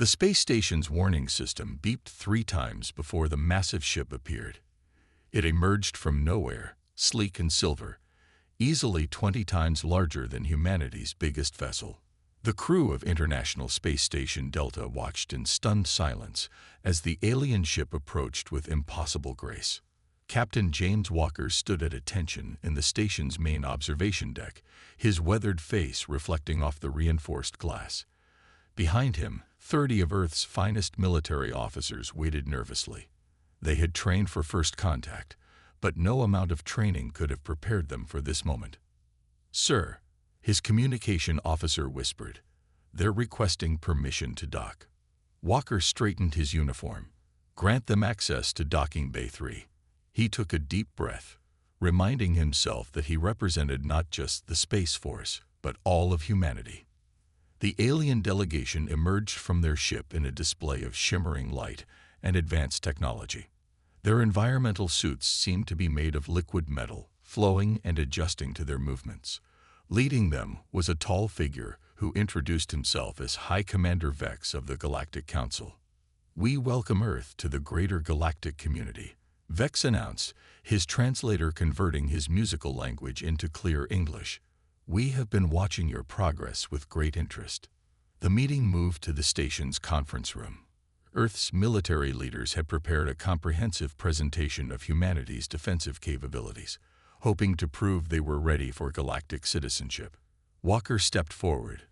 The space station's warning system beeped 3 times before the massive ship appeared. It emerged from nowhere, sleek and silver, easily 20 times larger than humanity's biggest vessel. The crew of International Space Station Delta watched in stunned silence as the alien ship approached with impossible grace. Captain James Walker stood at attention in the station's main observation deck, his weathered face reflecting off the reinforced glass. Behind him, 30 of Earth's finest military officers waited nervously. They had trained for first contact, but no amount of training could have prepared them for this moment. "Sir," his communication officer whispered, "they're requesting permission to dock." Walker straightened his uniform. "Grant them access to Docking Bay 3. He took a deep breath, reminding himself that he represented not just the Space Force, but all of humanity. The alien delegation emerged from their ship in a display of shimmering light and advanced technology. Their environmental suits seemed to be made of liquid metal, flowing and adjusting to their movements. Leading them was a tall figure who introduced himself as High Commander Vex of the Galactic Council. "We welcome Earth to the greater galactic community," Vex announced, his translator converting his musical language into clear English. "We have been watching your progress with great interest." The meeting moved to the station's conference room. Earth's military leaders had prepared a comprehensive presentation of humanity's defensive capabilities, hoping to prove they were ready for galactic citizenship. Walker stepped forward,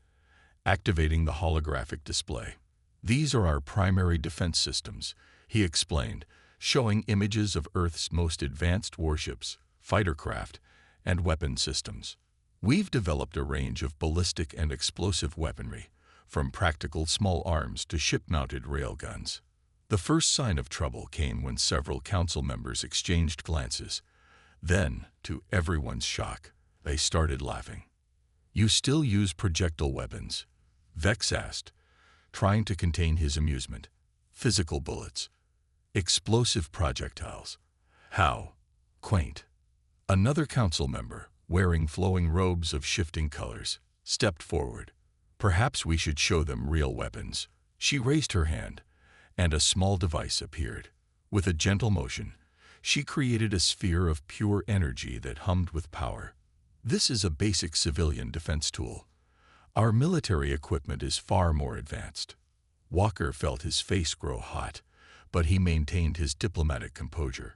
activating the holographic display. "These are our primary defense systems," he explained, showing images of Earth's most advanced warships, fighter craft, and weapon systems. "We've developed a range of ballistic and explosive weaponry, from practical small arms to ship-mounted railguns." The first sign of trouble came when several council members exchanged glances. Then, to everyone's shock, they started laughing. "You still use projectile weapons?" Vex asked, trying to contain his amusement. "Physical bullets. Explosive projectiles. How quaint." Another council member, wearing flowing robes of shifting colors, stepped forward. "Perhaps we should show them real weapons." She raised her hand, and a small device appeared. With a gentle motion, she created a sphere of pure energy that hummed with power. "This is a basic civilian defense tool. Our military equipment is far more advanced." Walker felt his face grow hot, but he maintained his diplomatic composure.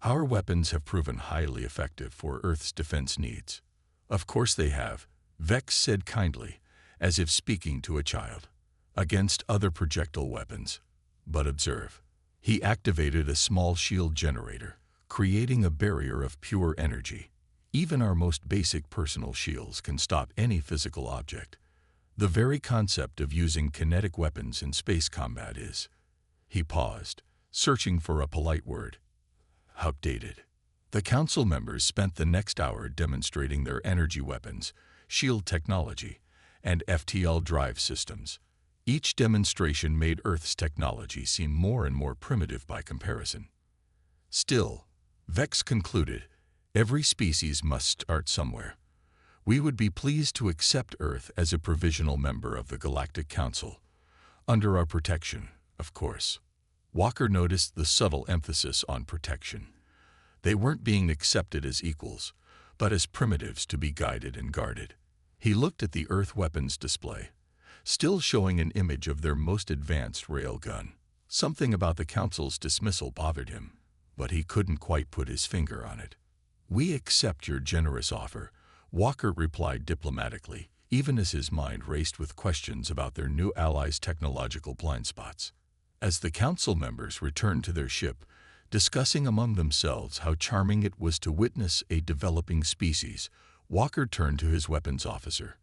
"Our weapons have proven highly effective for Earth's defense needs." "Of course they have," Vex said kindly, as if speaking to a child. "Against other projectile weapons. But observe." He activated a small shield generator, creating a barrier of pure energy. "Even our most basic personal shields can stop any physical object. The very concept of using kinetic weapons in space combat is—" He paused, searching for a polite word. "Outdated." The council members spent the next hour demonstrating their energy weapons, shield technology, and FTL drive systems. Each demonstration made Earth's technology seem more and more primitive by comparison. "Still," Vex concluded, "every species must start somewhere. We would be pleased to accept Earth as a provisional member of the Galactic Council. Under our protection, of course." Walker noticed the subtle emphasis on protection. They weren't being accepted as equals, but as primitives to be guided and guarded. He looked at the Earth weapons display, still showing an image of their most advanced railgun. Something about the Council's dismissal bothered him, but he couldn't quite put his finger on it. "We accept your generous offer," Walker replied diplomatically, even as his mind raced with questions about their new allies' technological blind spots. As the council members returned to their ship, discussing among themselves how charming it was to witness a developing species, Walker turned to his weapons officer.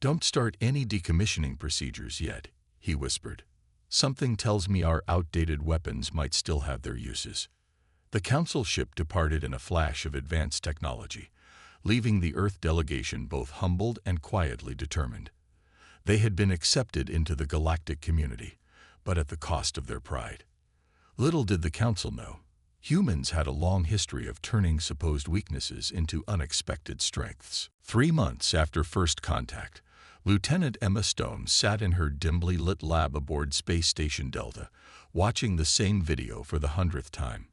"Don't start any decommissioning procedures yet," he whispered. "Something tells me our outdated weapons might still have their uses." The council ship departed in a flash of advanced technology, leaving the Earth delegation both humbled and quietly determined. They had been accepted into the galactic community, but at the cost of their pride. Little did the council know, humans had a long history of turning supposed weaknesses into unexpected strengths. 3 months after first contact, Lieutenant Emma Stone sat in her dimly lit lab aboard Space Station Delta, watching the same video for the 100th time.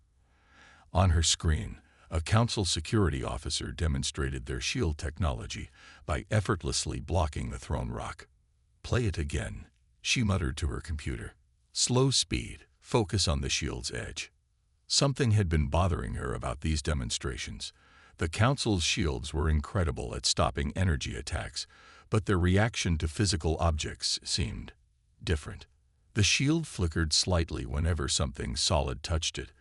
On her screen, a Council security officer demonstrated their shield technology by effortlessly blocking the thrown rock. "Play it again," she muttered to her computer. "Slow speed, focus on the shield's edge." Something had been bothering her about these demonstrations. The Council's shields were incredible at stopping energy attacks, but their reaction to physical objects seemed different. The shield flickered slightly whenever something solid touched it,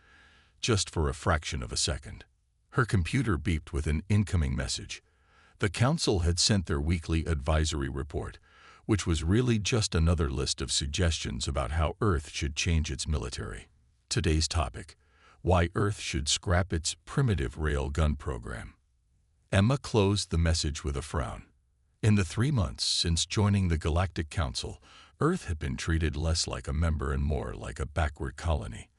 just for a fraction of a second. Her computer beeped with an incoming message. The Council had sent their weekly advisory report, which was really just another list of suggestions about how Earth should change its military. Today's topic: why Earth should scrap its primitive railgun program. Emma closed the message with a frown. In the 3 months since joining the Galactic Council, Earth had been treated less like a member and more like a backward colony.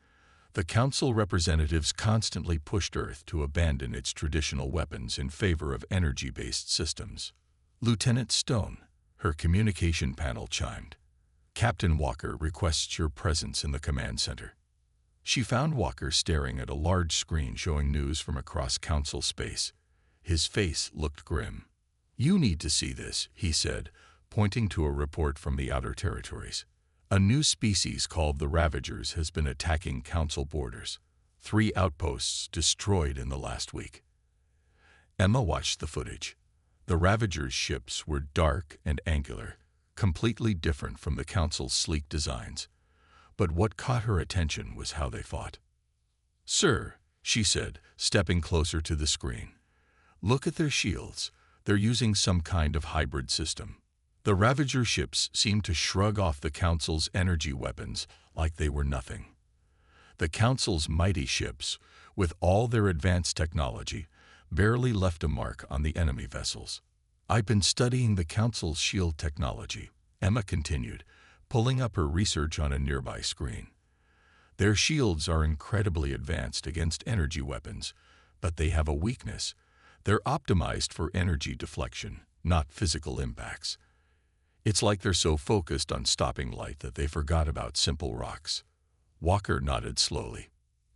The Council representatives constantly pushed Earth to abandon its traditional weapons in favor of energy-based systems. "Lieutenant Stone," her communication panel chimed. "Captain Walker requests your presence in the command center." She found Walker staring at a large screen showing news from across Council space. His face looked grim. "You need to see this," he said, pointing to a report from the Outer Territories. "A new species called the Ravagers has been attacking Council borders. 3 outposts destroyed in the last week." Emma watched the footage. The Ravagers' ships were dark and angular, completely different from the Council's sleek designs. But what caught her attention was how they fought. "Sir," she said, stepping closer to the screen, "look at their shields. They're using some kind of hybrid system." The Ravager ships seemed to shrug off the Council's energy weapons like they were nothing. The Council's mighty ships, with all their advanced technology, barely left a mark on the enemy vessels. "I've been studying the Council's shield technology," Emma continued, pulling up her research on a nearby screen. "Their shields are incredibly advanced against energy weapons, but they have a weakness. They're optimized for energy deflection, not physical impacts. It's like they're so focused on stopping light that they forgot about simple rocks." Walker nodded slowly.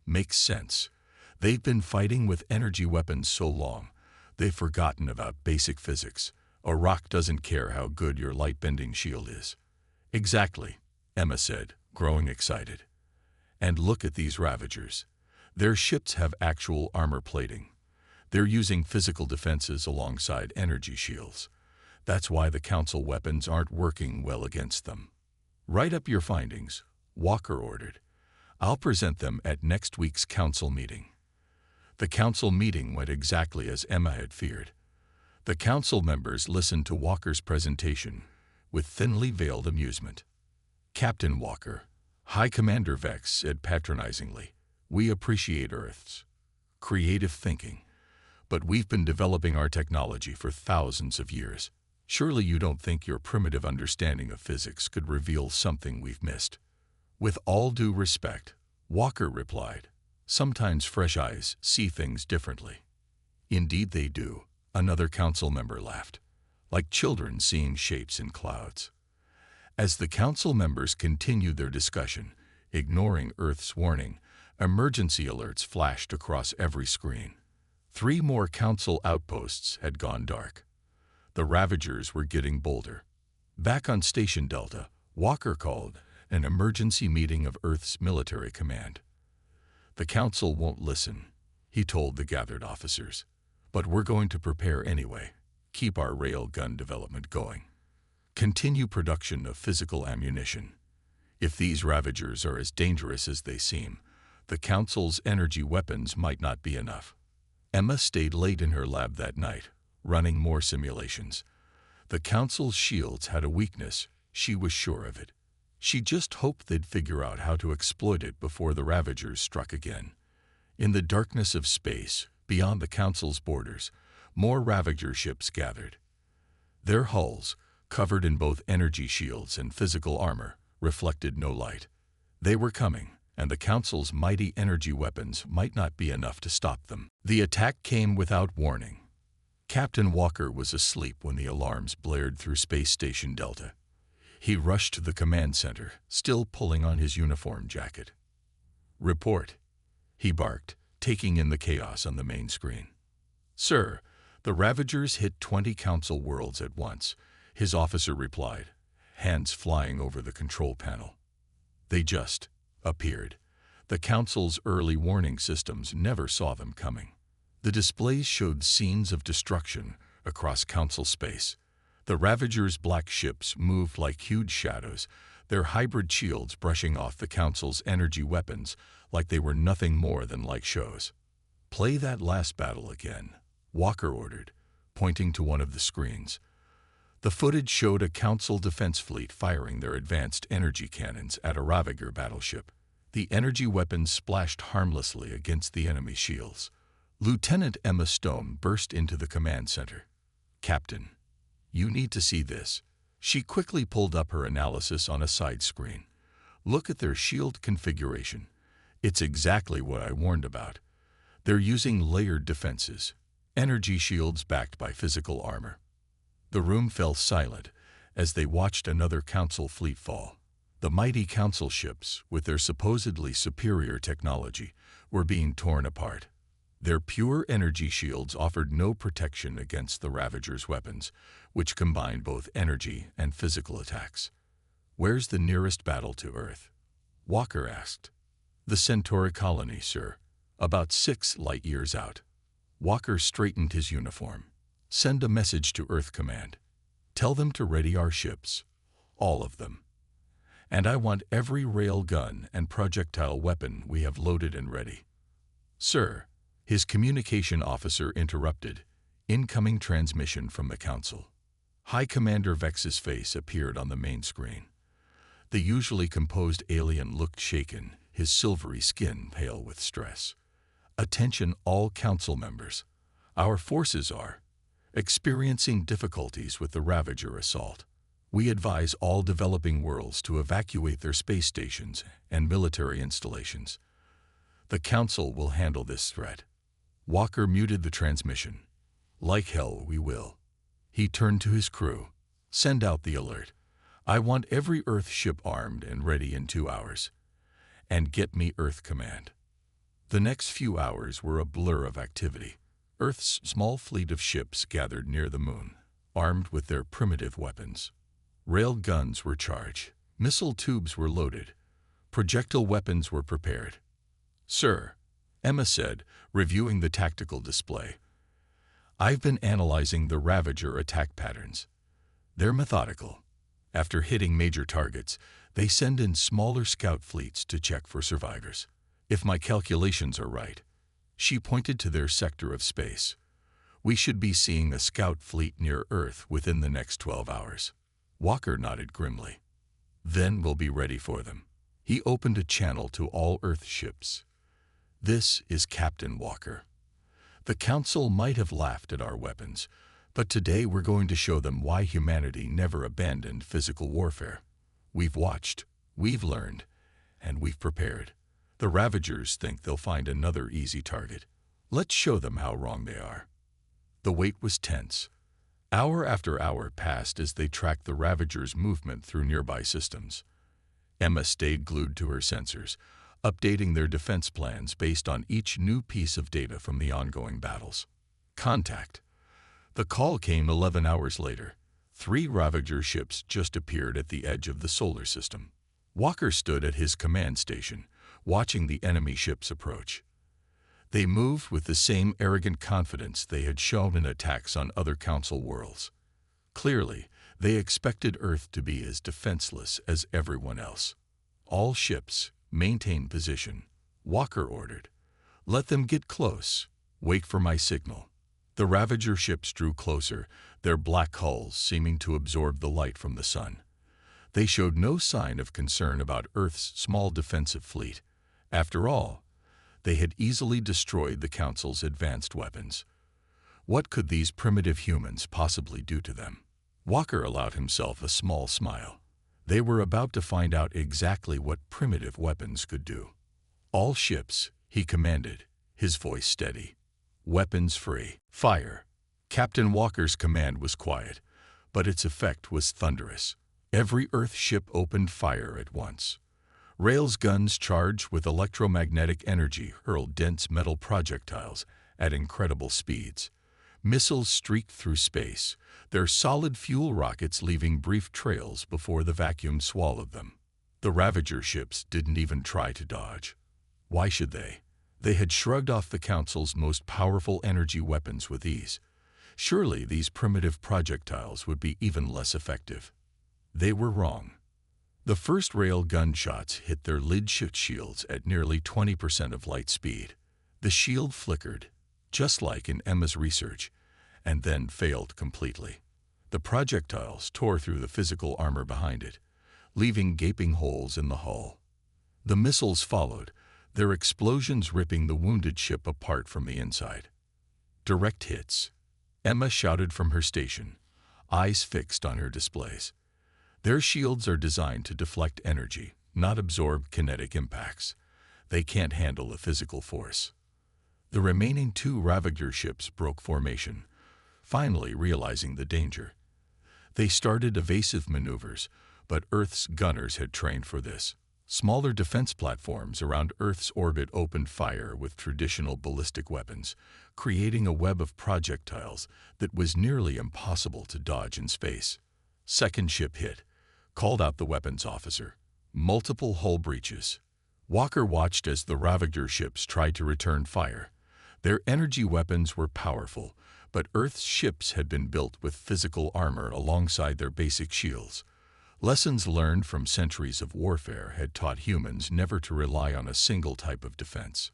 "Makes sense. They've been fighting with energy weapons so long, they've forgotten about basic physics. A rock doesn't care how good your light-bending shield is." "Exactly," Emma said, growing excited. "And look at these Ravagers. Their ships have actual armor plating. They're using physical defenses alongside energy shields. That's why the Council weapons aren't working well against them." "Write up your findings," Walker ordered. "I'll present them at next week's Council meeting." The Council meeting went exactly as Emma had feared. The Council members listened to Walker's presentation with thinly veiled amusement. "Captain Walker," High Commander Vex said patronizingly, "we appreciate Earth's creative thinking, but we've been developing our technology for thousands of years. Surely you don't think your primitive understanding of physics could reveal something we've missed?" "With all due respect," Walker replied, "sometimes fresh eyes see things differently." "Indeed they do," another Council member laughed, "like children seeing shapes in clouds." As the Council members continued their discussion, ignoring Earth's warning, emergency alerts flashed across every screen. 3 more Council outposts had gone dark. The Ravagers were getting bolder. Back on Station Delta, Walker called an emergency meeting of Earth's military command. "The Council won't listen," he told the gathered officers. "But we're going to prepare anyway. Keep our railgun development going. Continue production of physical ammunition. If these Ravagers are as dangerous as they seem, the Council's energy weapons might not be enough." Emma stayed late in her lab that night, running more simulations. The Council's shields had a weakness, she was sure of it. She just hoped they'd figure out how to exploit it before the Ravagers struck again. In the darkness of space, beyond the Council's borders, more Ravager ships gathered. Their hulls, covered in both energy shields and physical armor, reflected no light. They were coming, and the Council's mighty energy weapons might not be enough to stop them. The attack came without warning. Captain Walker was asleep when the alarms blared through Space Station Delta. He rushed to the command center, still pulling on his uniform jacket. "Report," he barked, taking in the chaos on the main screen. "Sir, the Ravagers hit 20 Council worlds at once," his officer replied, hands flying over the control panel. "They just appeared. The Council's early warning systems never saw them coming." The displays showed scenes of destruction across Council space. The Ravagers' black ships moved like huge shadows, their hybrid shields brushing off the Council's energy weapons like they were nothing more than light shows. "Play that last battle again," Walker ordered, pointing to one of the screens. The footage showed a Council defense fleet firing their advanced energy cannons at a Ravager battleship. The energy weapons splashed harmlessly against the enemy shields. Lieutenant Emma Stone burst into the command center. "Captain, you need to see this." She quickly pulled up her analysis on a side screen. "Look at their shield configuration. It's exactly what I warned about. They're using layered defenses, energy shields backed by physical armor." The room fell silent as they watched another Council fleet fall. The mighty Council ships, with their supposedly superior technology, were being torn apart. Their pure energy shields offered no protection against the Ravagers' weapons, which combined both energy and physical attacks. "Where's the nearest battle to Earth?" Walker asked. "The Centauri colony, sir. About 6 light years out." Walker straightened his uniform. "Send a message to Earth Command. Tell them to ready our ships. All of them. And I want every rail gun and projectile weapon we have loaded and ready." "Sir," his communication officer interrupted. "Incoming transmission from the Council." High Commander Vex's face appeared on the main screen. The usually composed alien looked shaken, his silvery skin pale with stress. "Attention all Council members. Our forces are experiencing difficulties with the Ravager assault. We advise all developing worlds to evacuate their space stations and military installations. The Council will handle this threat." Walker muted the transmission. "Like hell we will." He turned to his crew. "Send out the alert. I want every Earth ship armed and ready in 2 hours. And get me Earth Command." The next few hours were a blur of activity. Earth's small fleet of ships gathered near the moon, armed with their primitive weapons. Rail guns were charged. Missile tubes were loaded. Projectile weapons were prepared. "Sir," Emma said, reviewing the tactical display, "I've been analyzing the Ravager attack patterns. They're methodical. After hitting major targets, they send in smaller scout fleets to check for survivors. If my calculations are right," she pointed to their sector of space, "we should be seeing a scout fleet near Earth within the next 12 hours. Walker nodded grimly. "Then we'll be ready for them." He opened a channel to all Earth ships. "This is Captain Walker. The Council might have laughed at our weapons, but today we're going to show them why humanity never abandoned physical warfare. We've watched, we've learned, and we've prepared. The Ravagers think they'll find another easy target. Let's show them how wrong they are." The wait was tense. Hour after hour passed as they tracked the Ravagers' movement through nearby systems. Emma stayed glued to her sensors, updating their defense plans based on each new piece of data from the ongoing battles. Contact. The call came 11 hours later. 3 Ravager ships just appeared at the edge of the solar system. Walker stood at his command station, watching the enemy ships approach. They moved with the same arrogant confidence they had shown in attacks on other Council worlds. Clearly, they expected Earth to be as defenseless as everyone else. "All ships, maintain position," Walker ordered. "Let them get close. Wait for my signal." The Ravager ships drew closer, their black hulls seeming to absorb the light from the sun. They showed no sign of concern about Earth's small defensive fleet. After all, they had easily destroyed the Council's advanced weapons. What could these primitive humans possibly do to them? Walker allowed himself a small smile. They were about to find out exactly what primitive weapons could do. "All ships," he commanded, his voice steady. "Weapons free. Fire." Captain Walker's command was quiet, but its effect was thunderous. Every Earth ship opened fire at once. Rail's guns charged with electromagnetic energy hurled dense metal projectiles at incredible speeds. Missiles streaked through space, their solid fuel rockets leaving brief trails before the vacuum swallowed them. The Ravager ships didn't even try to dodge. Why should they? They had shrugged off the Council's most powerful energy weapons with ease. Surely these primitive projectiles would be even less effective. They were wrong. The first rail gunshots hit their lid-shift shields at nearly 20% of light speed. The shield flickered, just like in Emma's research, and then failed completely. The projectiles tore through the physical armor behind it, leaving gaping holes in the hull. The missiles followed, their explosions ripping the wounded ship apart from the inside. Direct hits. Emma shouted from her station, eyes fixed on her displays. Their shields are designed to deflect energy, not absorb kinetic impacts. They can't handle the physical force. The remaining 2 Ravager ships broke formation, finally realizing the danger. They started evasive maneuvers, but Earth's gunners had trained for this. Smaller defense platforms around Earth's orbit opened fire with traditional ballistic weapons, creating a web of projectiles that was nearly impossible to dodge in space. Second ship hit, called out the weapons officer. Multiple hull breaches. Walker watched as the Ravager ships tried to return fire. Their energy weapons were powerful, but Earth's ships had been built with physical armor alongside their basic shields. Lessons learned from centuries of warfare had taught humans never to rely on a single type of defense.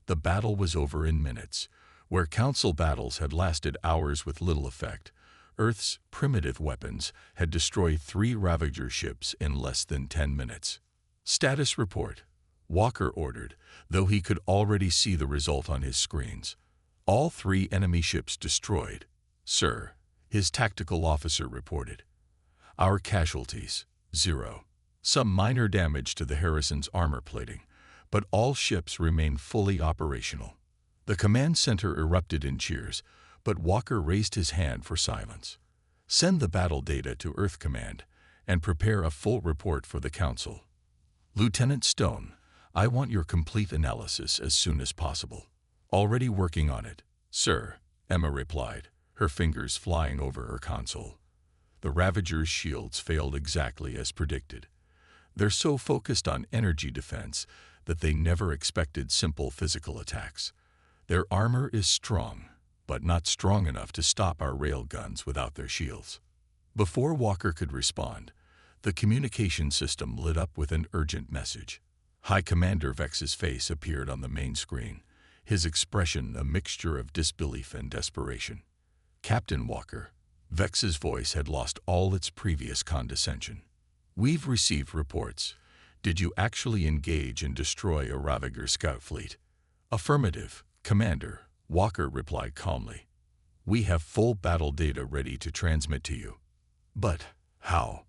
The battle was over in minutes. Where Council battles had lasted hours with little effect, Earth's primitive weapons had destroyed 3 Ravager ships in less than 10 minutes. Status report, Walker ordered, though he could already see the result on his screens. All 3 enemy ships destroyed. Sir, his tactical officer reported. Our casualties, 0. Some minor damage to the Harrison's armor plating, but all ships remain fully operational. The command center erupted in cheers, but Walker raised his hand for silence. Send the battle data to Earth Command and prepare a full report for the Council. Lieutenant Stone, I want your complete analysis as soon as possible. Already working on it, sir, Emma replied, her fingers flying over her console. The Ravager's shields failed exactly as predicted. They're so focused on energy defense that they never expected simple physical attacks. Their armor is strong, but not strong enough to stop our rail guns without their shields. Before Walker could respond, the communication system lit up with an urgent message. High Commander Vex's face appeared on the main screen, his expression a mixture of disbelief and desperation. Captain Walker, Vex's voice had lost all its previous condescension. We've received reports. Did you actually engage and destroy a Ravager scout fleet? Affirmative, Commander, Walker replied calmly. We have full battle data ready to transmit to you. But how?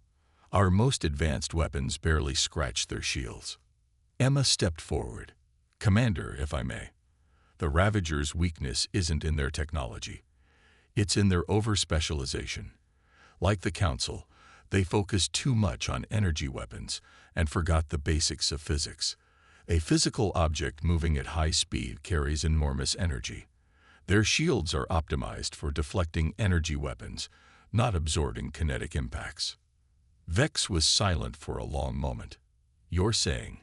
Our most advanced weapons barely scratched their shields. Emma stepped forward. Commander, if I may, the Ravagers' weakness isn't in their technology. It's in their over-specialization. Like the Council, they focused too much on energy weapons and forgot the basics of physics. A physical object moving at high speed carries enormous energy. Their shields are optimized for deflecting energy weapons, not absorbing kinetic impacts. Vex was silent for a long moment. You're saying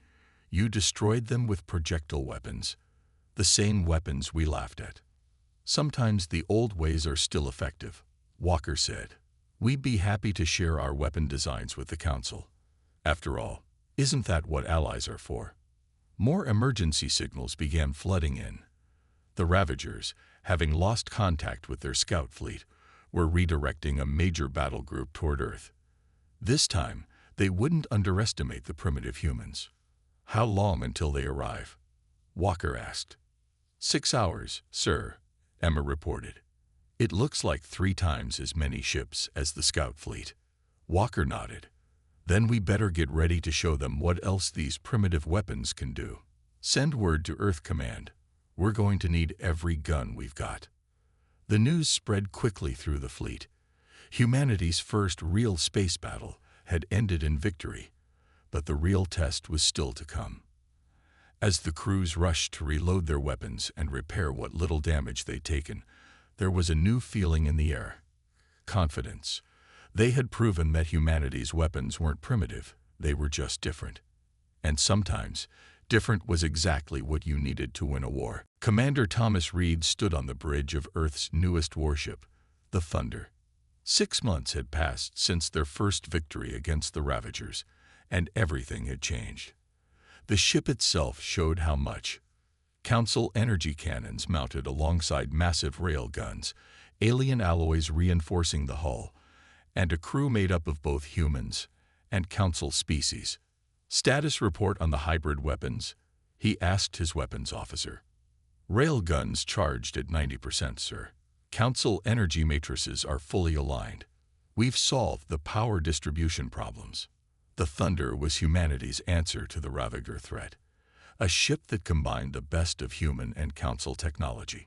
you destroyed them with projectile weapons, the same weapons we laughed at. Sometimes the old ways are still effective, Walker said. We'd be happy to share our weapon designs with the Council. After all, isn't that what allies are for? More emergency signals began flooding in. The Ravagers, having lost contact with their scout fleet, were redirecting a major battle group toward Earth. This time, they wouldn't underestimate the primitive humans. How long until they arrive? Walker asked. 6 hours, sir, Emma reported. It looks like 3 times as many ships as the scout fleet. Walker nodded. Then we better get ready to show them what else these primitive weapons can do. Send word to Earth Command. We're going to need every gun we've got. The news spread quickly through the fleet. Humanity's first real space battle had ended in victory, but the real test was still to come. As the crews rushed to reload their weapons and repair what little damage they'd taken, there was a new feeling in the air: confidence. They had proven that humanity's weapons weren't primitive, they were just different. And sometimes, different was exactly what you needed to win a war. Commander Thomas Reed stood on the bridge of Earth's newest warship, the Thunder. 6 months had passed since their first victory against the Ravagers, and everything had changed. The ship itself showed how much. Council energy cannons mounted alongside massive rail guns, alien alloys reinforcing the hull, and a crew made up of both humans and Council species. "Status report on the hybrid weapons?" he asked his weapons officer. "Rail guns charged at 90%, sir. Council energy matrices are fully aligned. We've solved the power distribution problems." The Thunder was humanity's answer to the Ravager threat, a ship that combined the best of human and Council technology.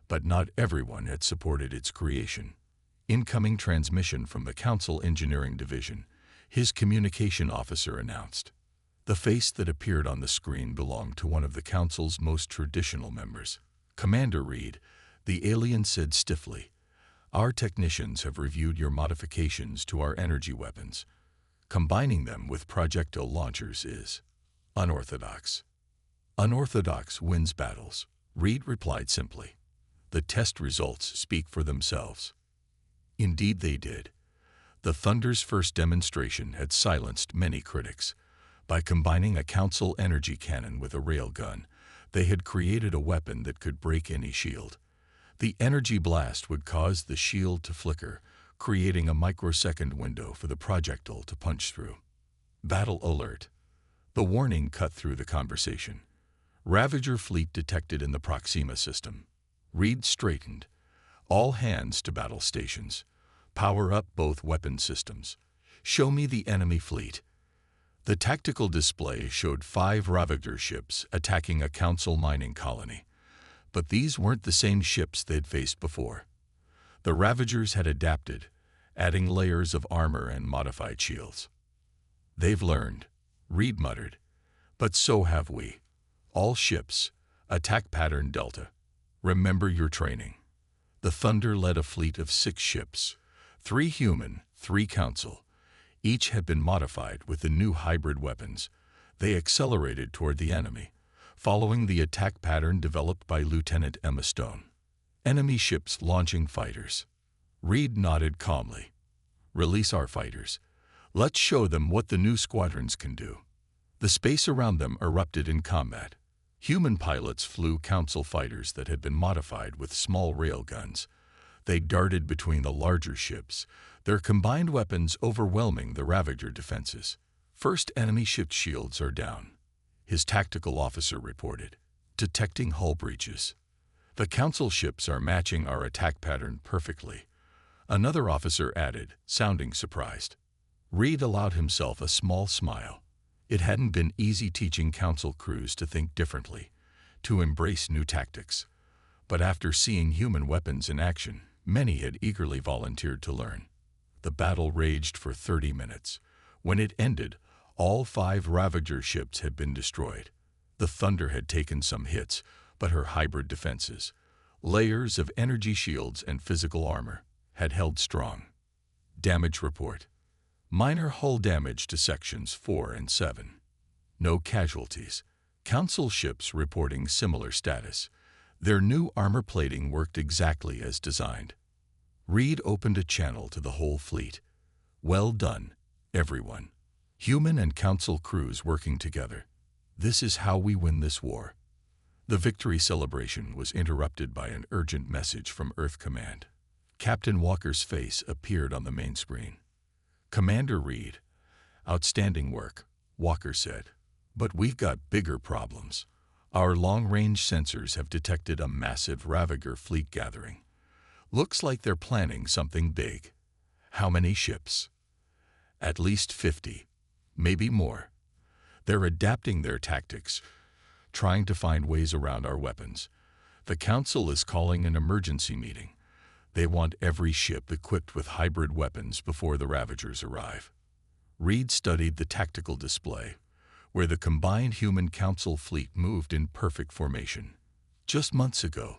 But not everyone had supported its creation. Incoming transmission from the Council Engineering Division, his communication officer announced. The face that appeared on the screen belonged to one of the Council's most traditional members. "Commander Reed," the alien said stiffly, "our technicians have reviewed your modifications to our energy weapons. Combining them with projectile launchers is unorthodox." "Unorthodox wins battles," Reed replied simply. "The test results speak for themselves." Indeed they did. The Thunder's first demonstration had silenced many critics. By combining a Council energy cannon with a railgun, they had created a weapon that could break any shield. The energy blast would cause the shield to flicker, creating a microsecond window for the projectile to punch through. "Battle alert." The warning cut through the conversation. "Ravager fleet detected in the Proxima system." Reed straightened. "All hands to battle stations. Power up both weapon systems. Show me the enemy fleet." The tactical display showed 5 Ravager ships attacking a Council mining colony. But these weren't the same ships they'd faced before. The Ravagers had adapted, adding layers of armor and modified shields. "They've learned," Reed muttered. "But so have we. All ships, attack pattern Delta. Remember your training." The Thunder led a fleet of 6 ships, 3 human, 3 Council. Each had been modified with the new hybrid weapons. They accelerated toward the enemy, following the attack pattern developed by Lieutenant Emma Stone. Enemy ships launching fighters. Reed nodded calmly. "Release our fighters. Let's show them what the new squadrons can do." The space around them erupted in combat. Human pilots flew Council fighters that had been modified with small railguns. They darted between the larger ships, their combined weapons overwhelming the Ravager defenses. "First enemy ship shields are down," his tactical officer reported, detecting hull breaches. "The Council ships are matching our attack pattern perfectly," another officer added, sounding surprised. Reed allowed himself a small smile. It hadn't been easy teaching Council crews to think differently, to embrace new tactics. But after seeing human weapons in action, many had eagerly volunteered to learn. The battle raged for 30 minutes. When it ended, all 5 Ravager ships had been destroyed. The Thunder had taken some hits, but her hybrid defenses, layers of energy shields and physical armor, had held strong. Damage report. Minor hull damage to sections 4 and 7. No casualties. Council ships reporting similar status. Their new armor plating worked exactly as designed. Reed opened a channel to the whole fleet. "Well done, everyone. Human and Council crews working together. This is how we win this war." The victory celebration was interrupted by an urgent message from Earth Command. Captain Walker's face appeared on the main screen. "Commander Reed, outstanding work," Walker said. "But we've got bigger problems. Our long-range sensors have detected a massive Ravager fleet gathering. Looks like they're planning something big." "How many ships?" "At least 50, maybe more. They're adapting their tactics, trying to find ways around our weapons. The Council is calling an emergency meeting. They want every ship equipped with hybrid weapons before the Ravagers arrive. Reed studied the tactical display, where the combined Human Council fleet moved in perfect formation. Just months ago,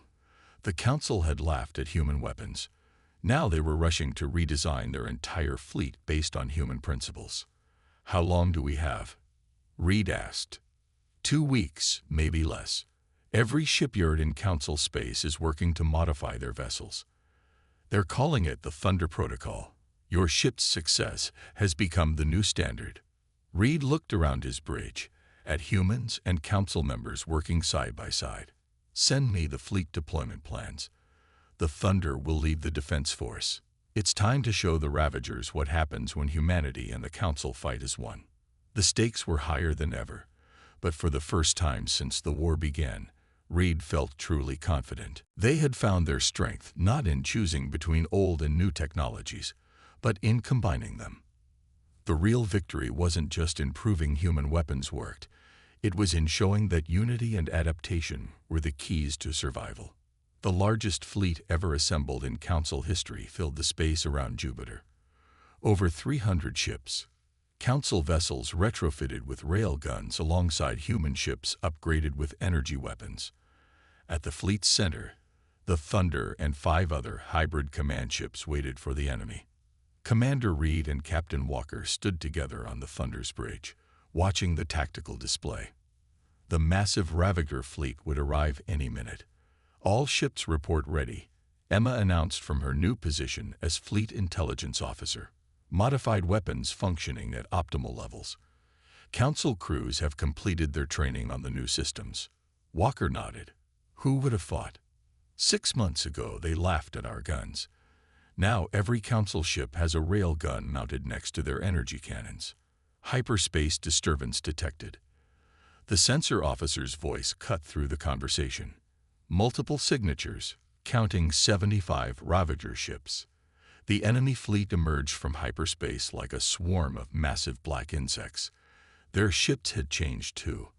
the Council had laughed at human weapons. Now they were rushing to redesign their entire fleet based on human principles. "How long do we have?" Reed asked. 2 weeks, maybe less. Every shipyard in Council space is working to modify their vessels. They're calling it the Thunder Protocol. Your ship's success has become the new standard. Reed looked around his bridge, at humans and Council members working side by side. "Send me the fleet deployment plans. The Thunder will lead the defense force. It's time to show the Ravagers what happens when humanity and the Council fight as one." The stakes were higher than ever, but for the first time since the war began, Reed felt truly confident. They had found their strength not in choosing between old and new technologies, but in combining them. The real victory wasn't just in proving human weapons worked. It was in showing that unity and adaptation were the keys to survival. The largest fleet ever assembled in Council history filled the space around Jupiter. Over 300 ships. Council vessels retrofitted with rail guns alongside human ships upgraded with energy weapons. At the fleet's center, the Thunder and 5 other hybrid command ships waited for the enemy. Commander Reed and Captain Walker stood together on the Thunder's bridge, watching the tactical display. The massive Ravager fleet would arrive any minute. "All ships report ready," Emma announced from her new position as Fleet Intelligence Officer. "Modified weapons functioning at optimal levels. Council crews have completed their training on the new systems." Walker nodded. "Who would have thought? 6 months ago they laughed at our guns. Now every Council ship has a rail gun mounted next to their energy cannons." Hyperspace disturbance detected. The sensor officer's voice cut through the conversation. Multiple signatures, counting 75 Ravager ships. The enemy fleet emerged from hyperspace like a swarm of massive black insects. Their ships had changed too.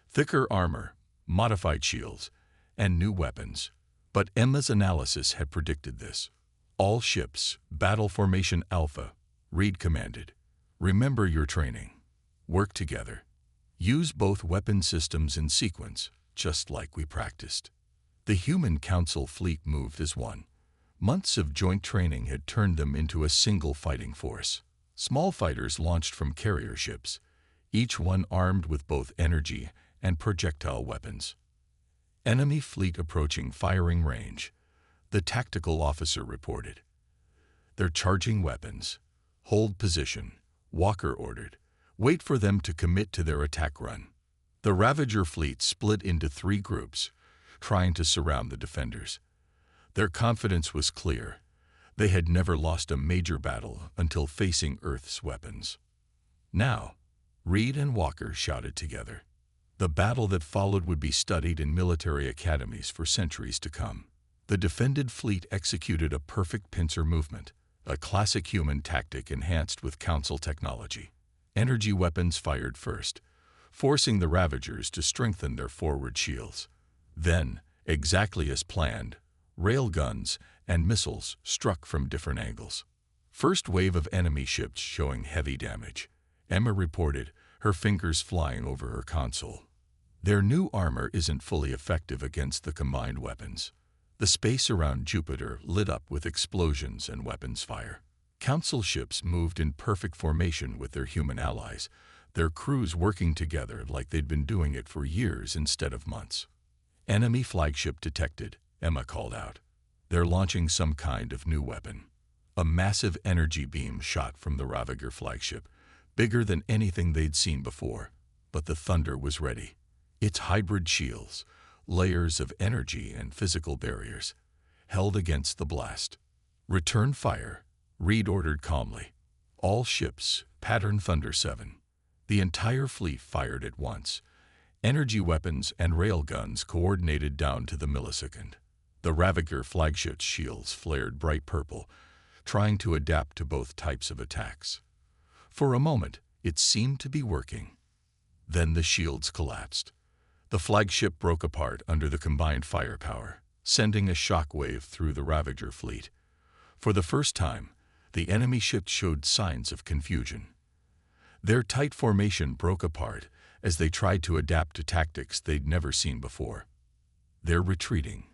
Thicker armor, modified shields, and new weapons. But Emma's analysis had predicted this. "All ships, Battle Formation Alpha," Reed commanded. "Remember your training. Work together. Use both weapon systems in sequence, just like we practiced." The Human Council fleet moved as one. Months of joint training had turned them into a single fighting force. Small fighters launched from carrier ships, each one armed with both energy and projectile weapons. Enemy fleet approaching firing range, the tactical officer reported. "They're charging weapons. Hold position," Walker ordered. "Wait for them to commit to their attack run." The Ravager fleet split into 3 groups, trying to surround the defenders. Their confidence was clear. They had never lost a major battle until facing Earth's weapons. Now, Reed and Walker shouted together. The battle that followed would be studied in military academies for centuries to come. The defended fleet executed a perfect pincer movement, a classic human tactic enhanced with Council technology. Energy weapons fired first, forcing the Ravagers to strengthen their forward shields. Then, exactly as planned, railguns and missiles struck from different angles. First wave of enemy ships showing heavy damage. Emma reported, her fingers flying over her console. Their new armor isn't fully effective against the combined weapons. The space around Jupiter lit up with explosions and weapons fire. Council ships moved in perfect formation with their human allies, their crews working together like they'd been doing it for years instead of months. "Enemy flagship detected," Emma called out. "They're launching some kind of new weapon." A massive energy beam shot from the Ravager flagship, bigger than anything they'd seen before. But the Thunder was ready. Its hybrid shields, layers of energy and physical barriers, held against the blast. "Return fire," Reed ordered calmly. All ships, pattern Thunder 7. The entire fleet fired at once. Energy weapons and railguns coordinated down to the millisecond. The Ravager flagship's shields flared bright purple, trying to adapt to both types of attacks. For a moment, it seemed to be working. Then the shields collapsed. The flagship broke apart under the combined firepower. sending a shockwave through the Ravager fleet. For the first time, the enemy ships showed signs of confusion. Their tight formation broke apart as they tried to adapt to tactics they'd never seen before. "They're retreating,"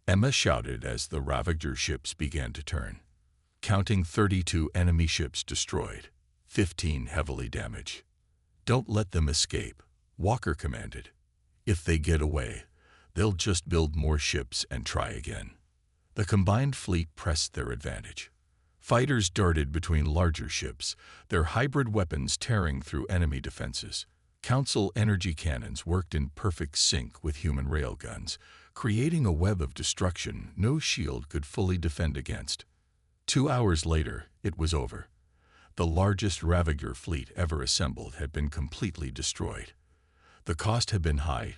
Emma shouted as the Ravager ships began to turn. Counting 32 enemy ships destroyed, 15 heavily damaged. "Don't let them escape," Walker commanded. "If they get away, they'll just build more ships and try again." The combined fleet pressed their advantage. Fighters darted between larger ships, their hybrid weapons tearing through enemy defenses. Council energy cannons worked in perfect sync with human railguns, creating a web of destruction no shield could fully defend against. 2 hours later, it was over. The largest Ravager fleet ever assembled had been completely destroyed. The cost had been high,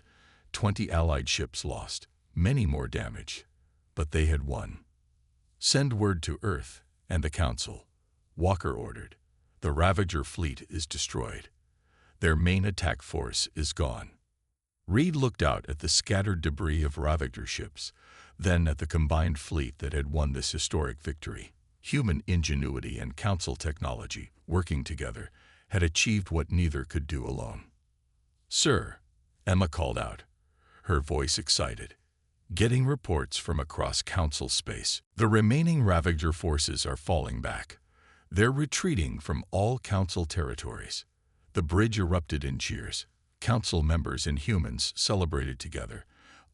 20 Allied ships lost, many more damaged, but they had won. "Send word to Earth and the Council," Walker ordered. "The Ravager fleet is destroyed. Their main attack force is gone." Reed looked out at the scattered debris of Ravager ships, then at the combined fleet that had won this historic victory. Human ingenuity and Council technology, working together, had achieved what neither could do alone. "Sir," Emma called out, her voice excited, "getting reports from across Council space. The remaining Ravager forces are falling back. They're retreating from all Council territories." The bridge erupted in cheers. Council members and humans celebrated together,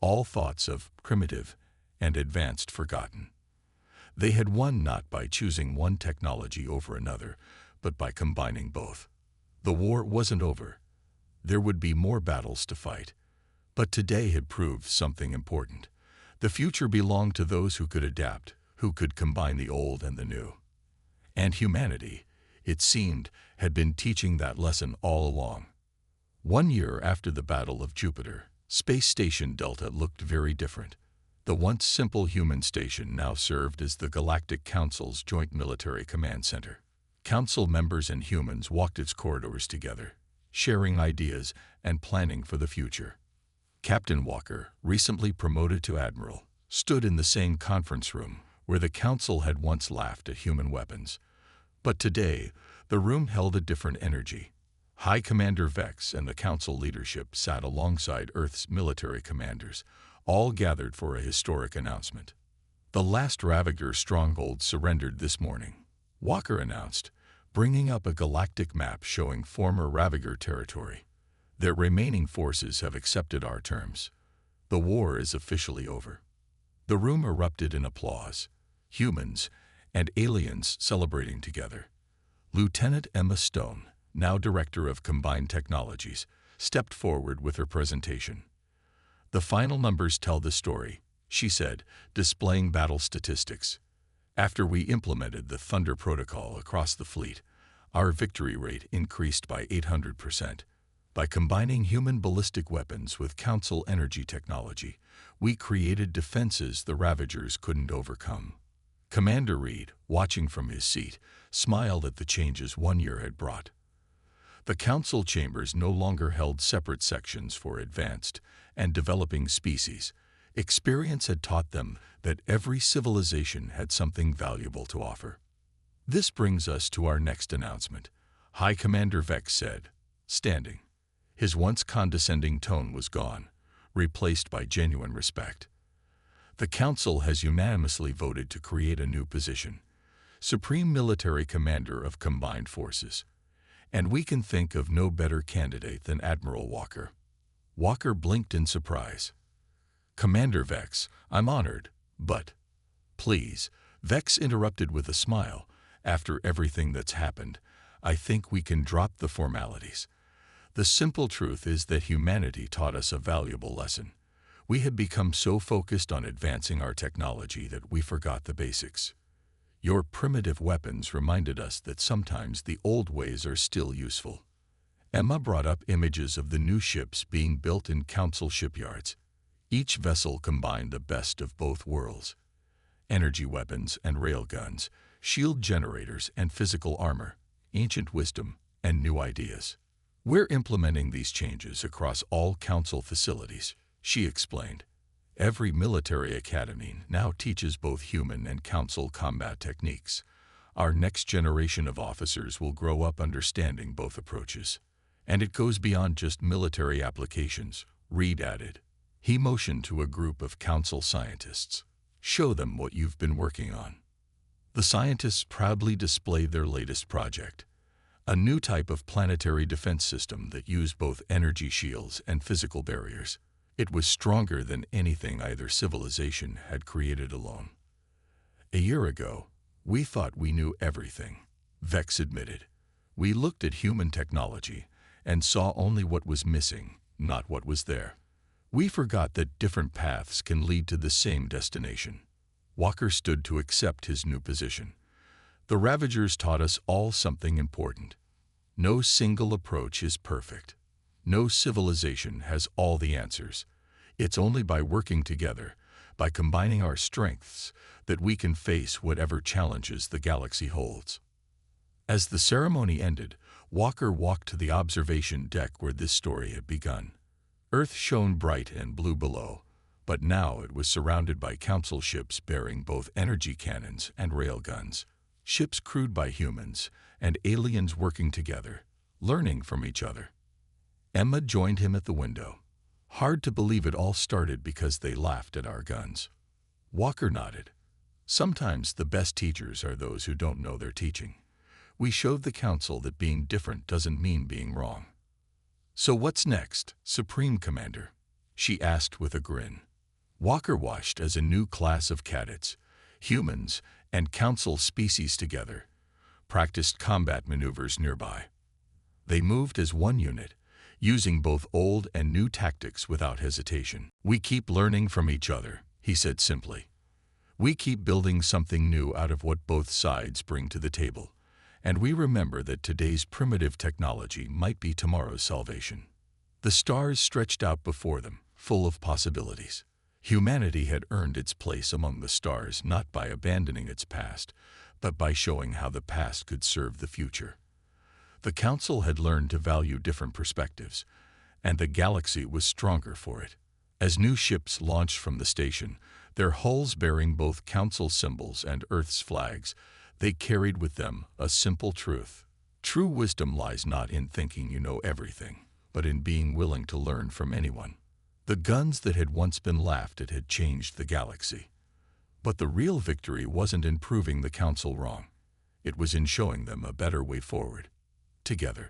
all thoughts of primitive and advanced forgotten. They had won not by choosing one technology over another, but by combining both. The war wasn't over. There would be more battles to fight. But today had proved something important. The future belonged to those who could adapt, who could combine the old and the new. And humanity, it seemed, had been teaching that lesson all along. 1 year after the Battle of Jupiter, Space Station Delta looked very different. The once simple human station now served as the Galactic Council's joint military command center. Council members and humans walked its corridors together, sharing ideas and planning for the future. Captain Walker, recently promoted to Admiral, stood in the same conference room where the Council had once laughed at human weapons. But today, the room held a different energy. High Commander Vex and the Council leadership sat alongside Earth's military commanders, all gathered for a historic announcement. "The last Ravager stronghold surrendered this morning," Walker announced, bringing up a galactic map showing former Ravager territory. "Their remaining forces have accepted our terms. The war is officially over." The room erupted in applause, humans and aliens celebrating together. Lieutenant Emma Stone, now Director of Combined Technologies, stepped forward with her presentation. "The final numbers tell the story," she said, displaying battle statistics. "After we implemented the Thunder Protocol across the fleet, our victory rate increased by 800%. By combining human ballistic weapons with Council energy technology, we created defenses the Ravagers couldn't overcome." Commander Reed, watching from his seat, smiled at the changes 1 year had brought. The Council chambers no longer held separate sections for advanced and developing species. Experience had taught them that every civilization had something valuable to offer. "This brings us to our next announcement," High Commander Vex said, standing. His once condescending tone was gone, replaced by genuine respect. "The Council has unanimously voted to create a new position, Supreme Military Commander of Combined Forces. And we can think of no better candidate than Admiral Walker." Walker blinked in surprise. "Commander Vex, I'm honored, but—" "Please," Vex interrupted with a smile, "after everything that's happened, I think we can drop the formalities. The simple truth is that humanity taught us a valuable lesson. We had become so focused on advancing our technology that we forgot the basics. Your primitive weapons reminded us that sometimes the old ways are still useful." Emma brought up images of the new ships being built in Council shipyards. Each vessel combined the best of both worlds: energy weapons and railguns, shield generators and physical armor, ancient wisdom and new ideas. "We're implementing these changes across all Council facilities," she explained. Every military academy now teaches both human and council combat techniques. Our next generation of officers will grow up understanding both approaches. And it goes beyond just military applications, Reed added. He motioned to a group of council scientists. Show them what you've been working on. The scientists proudly displayed their latest project, a new type of planetary defense system that used both energy shields and physical barriers. It was stronger than anything either civilization had created alone. A year ago, we thought we knew everything, Vex admitted. We looked at human technology and saw only what was missing, not what was there. We forgot that different paths can lead to the same destination. Walker stood to accept his new position. The Ravagers taught us all something important. No single approach is perfect. No civilization has all the answers. It's only by working together, by combining our strengths, that we can face whatever challenges the galaxy holds. As the ceremony ended, Walker walked to the observation deck where this story had begun. Earth shone bright and blue below, but now it was surrounded by council ships bearing both energy cannons and railguns. Ships crewed by humans and aliens working together, learning from each other. Emma joined him at the window. Hard to believe it all started because they laughed at our guns. Walker nodded. Sometimes the best teachers are those who don't know they're teaching. We showed the council that being different doesn't mean being wrong. So what's next, Supreme Commander? She asked with a grin. Walker watched as a new class of cadets, humans and council species together, practiced combat maneuvers nearby. They moved as one unit, using both old and new tactics without hesitation. We keep learning from each other, he said simply. We keep building something new out of what both sides bring to the table. And we remember that today's primitive technology might be tomorrow's salvation. The stars stretched out before them, full of possibilities. Humanity had earned its place among the stars not by abandoning its past, but by showing how the past could serve the future. The Council had learned to value different perspectives, and the galaxy was stronger for it. As new ships launched from the station, their hulls bearing both Council symbols and Earth's flags, they carried with them a simple truth. True wisdom lies not in thinking you know everything, but in being willing to learn from anyone. The guns that had once been laughed at had changed the galaxy. But the real victory wasn't in proving the Council wrong. It was in showing them a better way forward. Together.